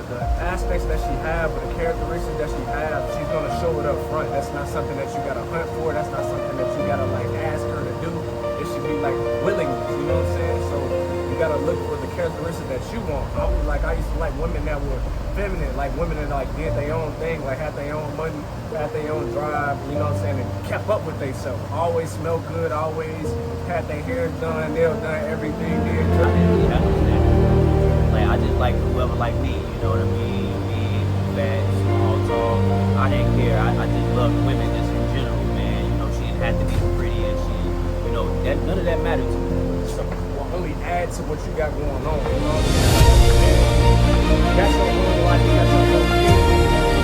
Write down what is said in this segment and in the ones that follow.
the aspects that she have, or the characteristics that she have, she's gonna show it up front. That's not something that you gotta hunt for. That's not something that you gotta like ask her to do. It should be like willingness. You know what I'm saying? So you gotta look for the characteristics that you want. I used to like women that were feminine, like women that like did their own thing, like had their own money, had their own drive. You know what I'm saying? And kept up with themselves. Always smelled good. Always had their hair done, nail done, everything did. I didn't really have no standards. Like I just like whoever like me. You know what I mean? Big, fat, small, tall. I didn't care. I just loved women just in general, man. You know, she didn't have to be pretty and she, you know, that none of that mattered to me. So will only add to what you got going on. You know what I'm saying? That's your own life. That's your own thing.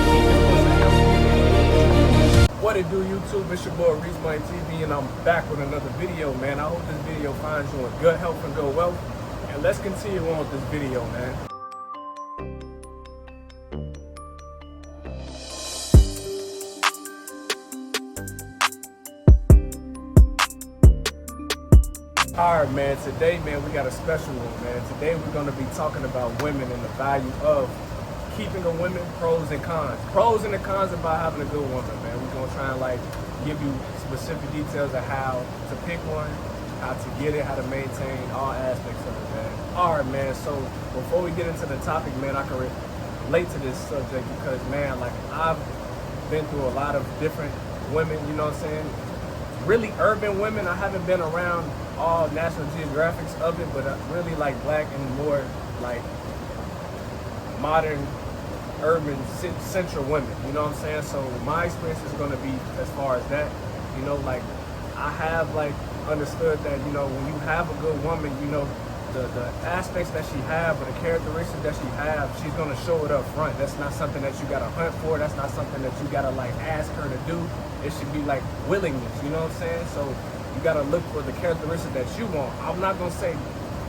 She just wants to help you. What it do, YouTube? It's your boy Reese Money TV, and I'm back with another video, man. I hope this video finds you in good health and good wealth. And let's continue on with this video, man. Alright, man, today, man, we got a special one, man. Today we're going to be talking about women and the value of keeping a woman, pros and cons. Pros and the cons about having a good woman, man. We're going to try and, like, give you specific details of how to pick one, how to get it, how to maintain all aspects of it, man. Alright, man, so before we get into the topic, man, I can relate to this subject because, man, like, I've been through a lot of different women, you know what I'm saying? Really urban women. I haven't been around all National Geographics of it, but really like black and more like modern urban central women, you know what I'm saying? So my experience is going to be as far as that, you know, like I have like understood that, you know, when you have a good woman, you know, the aspects that she have or the characteristics that she have, she's going to show it up front. That's not something that you got to hunt for. That's not something that you got to like ask her to do. It should be like willingness, you know what I'm saying? So you got to look for the characteristics that you want. I'm not going to say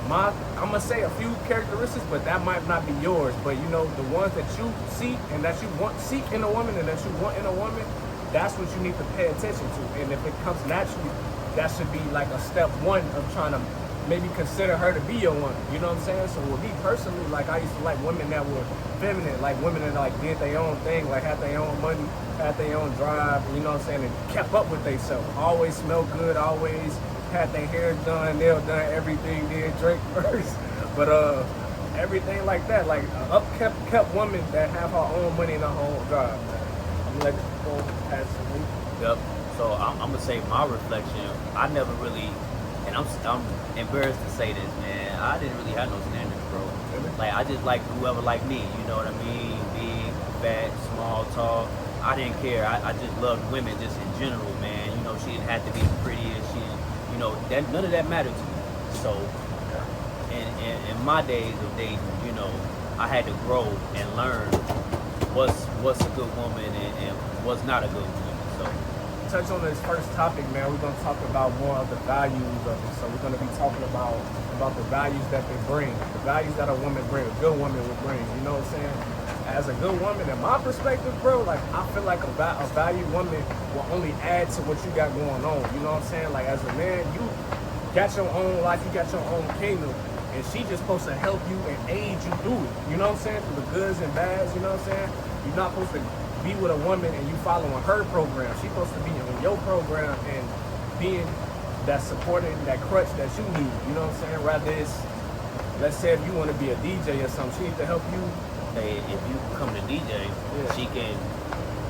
I'm going to say a few characteristics, but that might not be yours. But you know, the ones that you seek and that you seek in a woman and that you want in a woman, that's what you need to pay attention to. And if it comes naturally, that should be like a step one of trying to maybe consider her to be your woman, you know what I'm saying? So with me personally, like I used to like women that were feminine, like women that like did their own thing, like had their own money, had their own drive, you know what I'm saying, and kept up with themselves. Always smelled good, always had their hair done, nail done, everything did, Drake first. But everything like that, like kept woman that have her own money and her own drive, man. I'm gonna let this go past me. Yep. So I'm gonna say my reflection. I never really, and I'm embarrassed to say this, man. I didn't really have no standards, bro. Like I just like whoever like me. You know what I mean? Big, fat, small, tall. I didn't care. I just loved women just in general, man. You know, she didn't have to be the prettiest. She didn't, you know, that none of that mattered to me. So, in my days of dating, you know, I had to grow and learn what's a good woman and what's not a good woman. So. Touch on this first topic, man. We're going to talk about more of the values of it. So we're going to be talking about the values that they bring, the values that a woman brings, a good woman would bring. You know what I'm saying? As a good woman, in my perspective, bro, like I feel like a valued woman will only add to what you got going on. You know what I'm saying? Like as a man, you got your own life, you got your own kingdom, and she just supposed to help you and aid you through it. You know what I'm saying? Through the goods and bads. You know what I'm saying? You're not supposed to be with a woman and you following her program. She's supposed to be in your program and being that support and that crutch that you need. You know what I'm saying? Rather it's, let's say if you want to be a DJ or something, she needs to help you. Hey, if you come to DJ, yeah, she can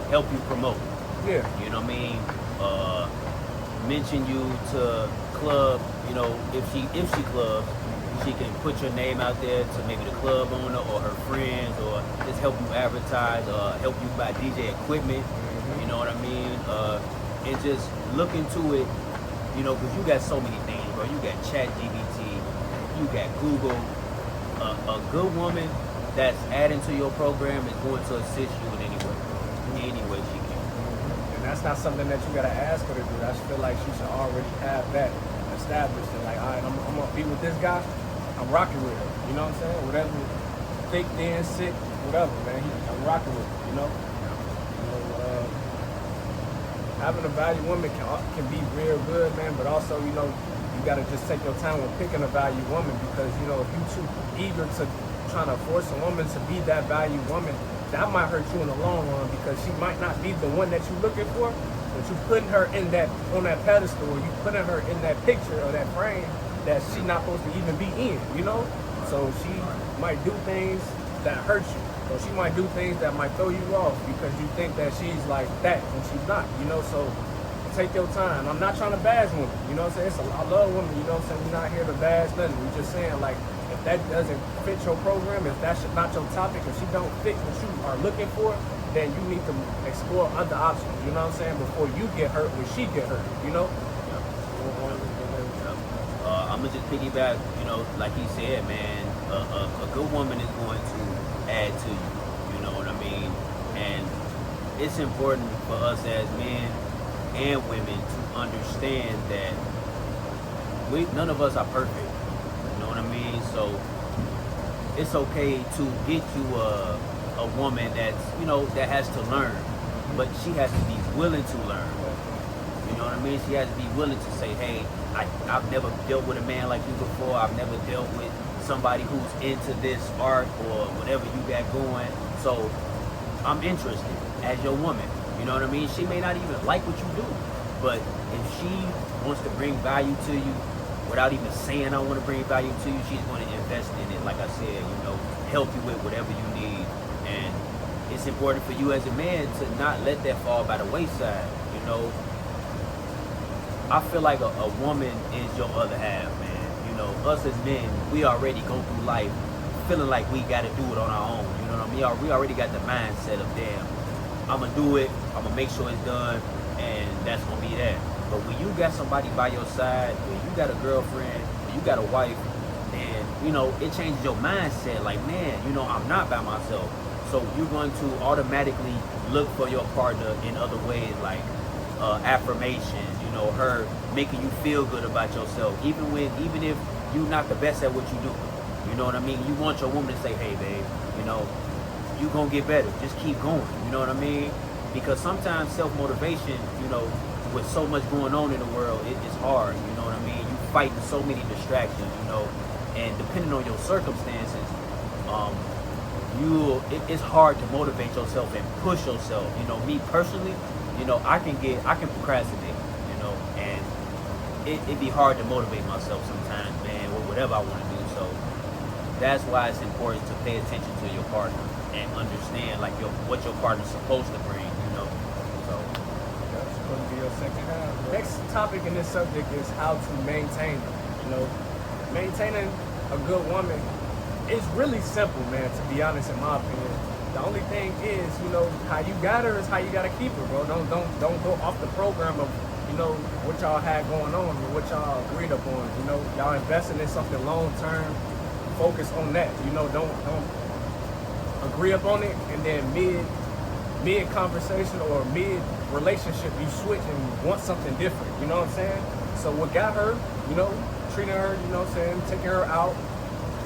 help you promote. Yeah. You know what I mean? Mention you to club, you know, if she clubs, she can put your name out there to maybe the club owner or her friends, or just help you advertise, or help you buy DJ equipment. You know what I mean? And just look into it, you know, because you got so many things, bro. You got ChatGPT, you got Google. A good woman that's adding to your program is going to assist you in any way she can. And that's not something that you gotta ask her to do. I just feel like she should already have that established. And like, all right, I'm gonna be with this guy. I'm rocking with him. You know what I'm saying? Whatever, thick, thin, sick, whatever, man. I'm rocking with him. You know. Having a valued woman can be real good, man. But also, you know, you gotta just take your time with picking a valued woman, because you know if you too eager to trying to force a woman to be that valued woman, that might hurt you in the long run because she might not be the one that you're looking for, but you putting her in that on that pedestal, or you putting her in that picture or that frame that she's not supposed to even be in, you know? So she might do things that hurt you. So she might do things that might throw you off because you think that she's like that when she's not, you know? So take your time. I'm not trying to bash women, you know what I'm saying? I love women, you know what I'm saying? We're not here to bash nothing. We're just saying, like, if that doesn't fit your program, if that's not your topic, if she don't fit what you are looking for, then you need to explore other options, you know what I'm saying? Before you get hurt when she get hurt, you know? I'm gonna just piggyback, you know, like he said, man, a good woman is going to add to you, you know what I mean? And it's important for us as men and women to understand that none of us are perfect, you know what I mean? So it's okay to get you a woman that's, you know, that has to learn, but she has to be willing to learn. You know what I mean? She has to be willing to say, hey, I've never dealt with a man like you before. I've never dealt with somebody who's into this art or whatever you got going. So I'm interested as your woman. You know what I mean? She may not even like what you do, but if she wants to bring value to you without even saying I want to bring value to you, she's going to invest in it. Like I said, you know, help you with whatever you need. And it's important for you as a man to not let that fall by the wayside. You know, I feel like a woman is your other half, man. You know, us as men, we already go through life feeling like we got to do it on our own. You know what I mean? We already got the mindset of, damn, I'm going to do it, I'm going to make sure it's done, and that's going to be that. But when you got somebody by your side, when you got a girlfriend, when you got a wife, then, you know, it changes your mindset. Like, man, you know, I'm not by myself. So you're going to automatically look for your partner in other ways, like affirmations, you know, her making you feel good about yourself, even if you're not the best at what you do. You know what I mean? You want your woman to say, hey, babe, you know, you're going to get better. Just keep going. You know what I mean? Because sometimes self-motivation, you know, with so much going on in the world, it's hard. You know what I mean? You fighting so many distractions, you know, and depending on your circumstances, it's hard to motivate yourself and push yourself. You know, me personally, you know, I can procrastinate, you know, and it'd be hard to motivate myself sometimes, man, with whatever I want to do. So that's why it's important to pay attention to your partner and understand like what your partner's supposed to bring, you know. So that's going to be your second half. Next topic in this subject is how to maintain her. You know, maintaining a good woman is really simple, man, to be honest, in my opinion. The only thing is, you know, how you got her is how you got to keep her, bro. Don't go off the program of, you know, what y'all had going on or what y'all agreed upon. You know, y'all investing in something long term. Focus on that. You know, don't agree upon it and then mid conversation or mid relationship you switch and want something different. You know what I'm saying? So what got her, you know, treating her, you know what I'm saying, taking her out.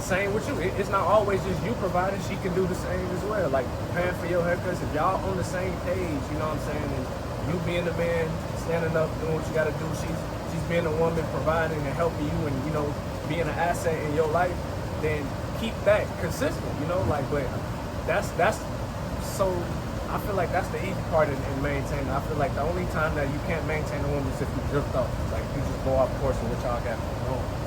Same with you. It's not always just you providing. She can do the same as well. Like paying for your haircuts. If y'all on the same page, you know what I'm saying, and you being the man, standing up, doing what you got to do. She's being a woman, providing and helping you, and you know, being an asset in your life. Then keep that consistent. You know, like, but that's so. I feel like that's the easy part in maintaining. I feel like the only time that you can't maintain a woman is if you drift off. Like you just go off course of what y'all got going on.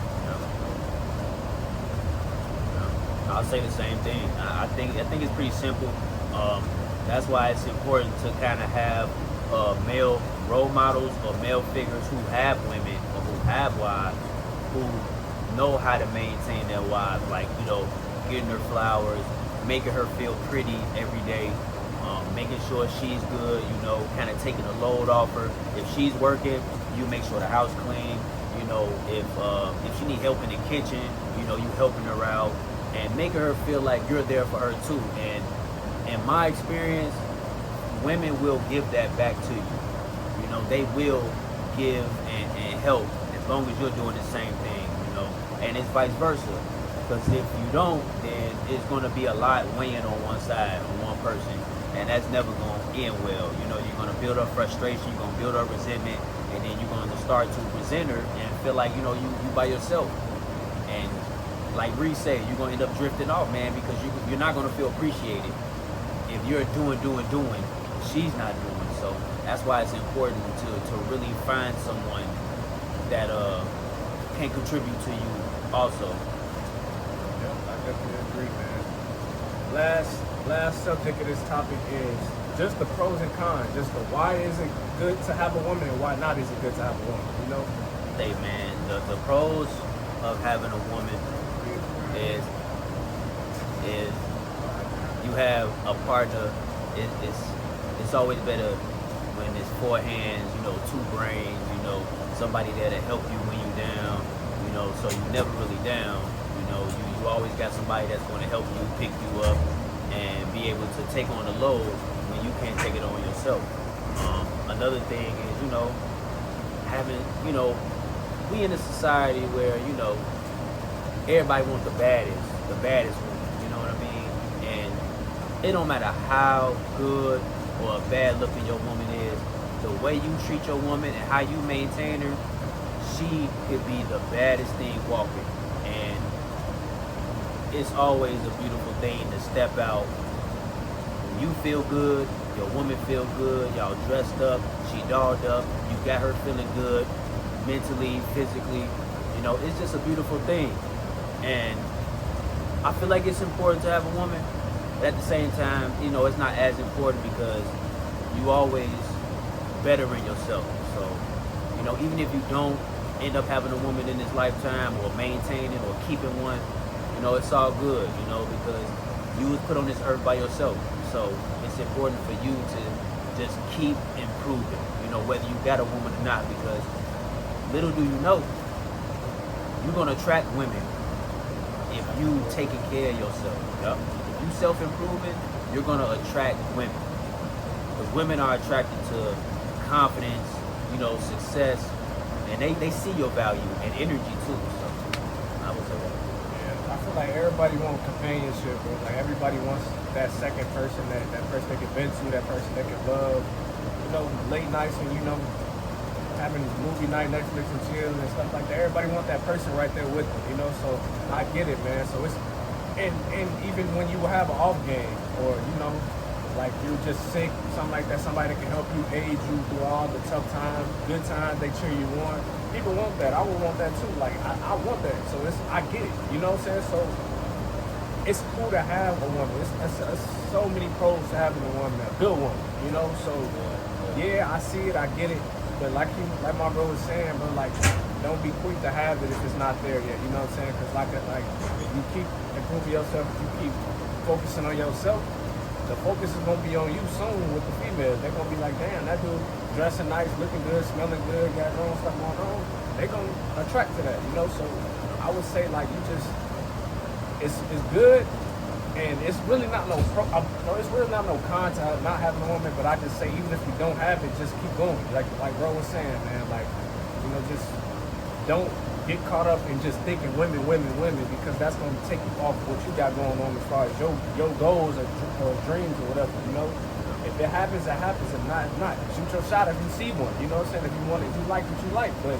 I'll say the same thing. I think it's pretty simple. That's why it's important to kind of have male role models or male figures who have women or who have wives who know how to maintain their wives. Like, you know, getting her flowers, making her feel pretty every day, making sure she's good. You know, kind of taking the load off her. If she's working, you make sure the house clean. You know, if she need help in the kitchen, you know, you helping her out. And making her feel like you're there for her too. And in my experience, women will give that back to you. You know, they will give and help as long as you're doing the same thing, you know. And it's vice versa. Because if you don't, then it's going to be a lot weighing on one side, on one person. And that's never going to end well. You know, you're going to build up frustration, you're going to build up resentment, and then you're going to start to resent her and feel like, you know, you by yourself. And like Reese said, you're gonna end up drifting off, man, because you're not gonna feel appreciated if you're doing. She's not doing. So that's why it's important to really find someone that can contribute to you also. Yep, I definitely agree, man. Last subject of this topic is just the pros and cons. Just the why is it good to have a woman and why not is it good to have a woman, you know? Hey man, the pros of having a woman is you have a partner. It's always better when it's four hands, you know, two brains, you know, somebody there to help you when you down, you know, so you never really down, you know, you always got somebody that's going to help you pick you up and be able to take on the load when you can't take it on yourself. Another thing is, you know, having, you know, we in a society where, you know, everybody wants the baddest woman, you know what I mean? And it don't matter how good or bad looking your woman is, the way you treat your woman and how you maintain her, she could be the baddest thing walking. And it's always a beautiful thing to step out. When you feel good, your woman feel good, y'all dressed up, she dolled up, you got her feeling good, mentally, physically, you know, it's just a beautiful thing. And I feel like it's important to have a woman, but at the same time, you know, it's not as important because you always bettering yourself. So, you know, even if you don't end up having a woman in this lifetime or maintaining or keeping one, you know, it's all good, you know, because you was put on this earth by yourself. So it's important for you to just keep improving, you know, whether you got a woman or not, because little do you know, you're going to attract women if you taking care of yourself. Yep. If you self-improving, you're going to attract women. Because women are attracted to confidence, you know, success, and they see your value and energy too. So I would say that. Yeah, I feel like everybody wants companionship, bro. Like everybody wants that second person, that person they can vent to, that person they can love. You know, late nights when, you know, having movie night, Netflix and chill and stuff like that. Everybody want that person right there with them, you know. So I get it, man. So it's and even when you have an off game or, you know, like you're just sick, something like that, somebody that can help you, aid you through all the tough times, good times, they cheer you on. People want that. I would want that too. Like I want that. So I get it. You know what I'm saying? So it's cool to have a woman. It's so many pros to having a woman, a good woman. You know. So yeah, I see it. I get it. But like my bro was saying, bro, like don't be quick to have it if it's not there yet. You know what I'm saying? Because like you keep improving yourself, you keep focusing on yourself. The focus is gonna be on you soon with the females. They're gonna be like, damn, that dude dressing nice, looking good, smelling good, got their own stuff going on. They're gonna attract to that, you know. So I would say like you just, it's good, and it's really not no it's really not no con to not having a woman. But I just say even if you don't have it, just keep going. Like bro was saying, man, like, you know, just don't get caught up in just thinking women, because that's going to take you off what you got going on as far as your goals or dreams or whatever, you know. If it happens, it happens. If not, it's not. Shoot your shot if you see one, you know what I'm saying? If you want it, you like what you like, but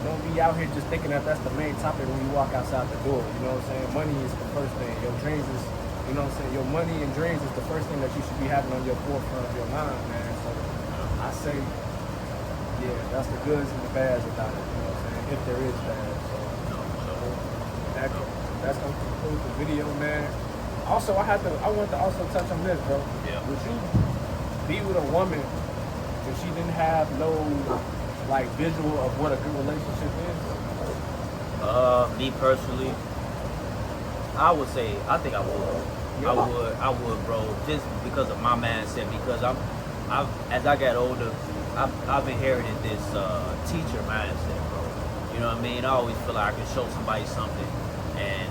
don't be out here just thinking that that's the main topic when you walk outside the door, you know what I'm saying? Money is the first thing. Your dreams is, you know what I'm saying? Your money and dreams is the first thing that you should be having on your forefront of your mind, man. So I say, yeah, that's the goods and the bads about it, you know what I'm saying? If there is bad. So that's gonna conclude the video, man. Also, I want to also touch on this, bro. Yeah. Would you be with a woman if she didn't have no like visual of what a good relationship is? Me personally, I would say I think I would. Yeah. I would, bro. Just because of my mindset. Because as I got older, I've inherited this teacher mindset, bro. You know what I mean? I always feel like I can show somebody something, and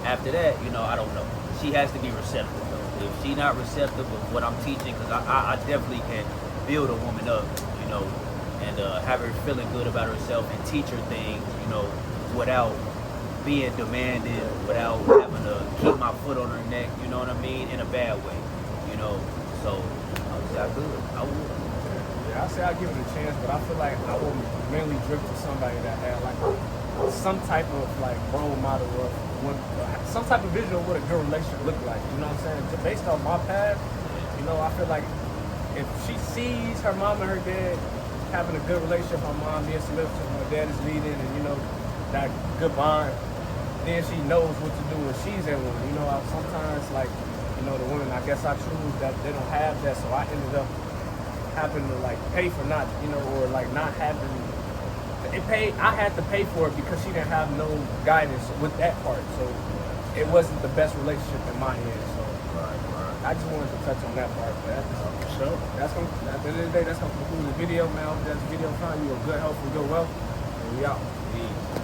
after that, you know, I don't know. She has to be receptive, though. If she not receptive of what I'm teaching, because I definitely can build a woman up, you know, and have her feeling good about herself and teach her things, you know, without being demanding, without having to keep my foot on her neck, you know what I mean, in a bad way, you know. So I would say I would. Yeah, I say I give it a chance, but I feel like I would mainly drift to somebody that had like a some type of like role model of what, some type of vision of what a good relationship look like. You know what I'm saying? Just based on my path, you know, I feel like if she sees her mom and her dad having a good relationship, her mom being submissive, her dad is leading, and you know that good bond, then she knows what to do when she's in one. You know, sometimes like, you know, the women, I guess I choose that they don't have that, so I ended up having to like pay for not, you know, or like not having I had to pay for it because she didn't have no guidance with that part, so it wasn't the best relationship in my end. So I just wanted to touch on that part. But that's gonna, at the end of the day, that's gonna conclude the video, man. I hope that video found you a good, helpful, good wealth, and we out. Peace.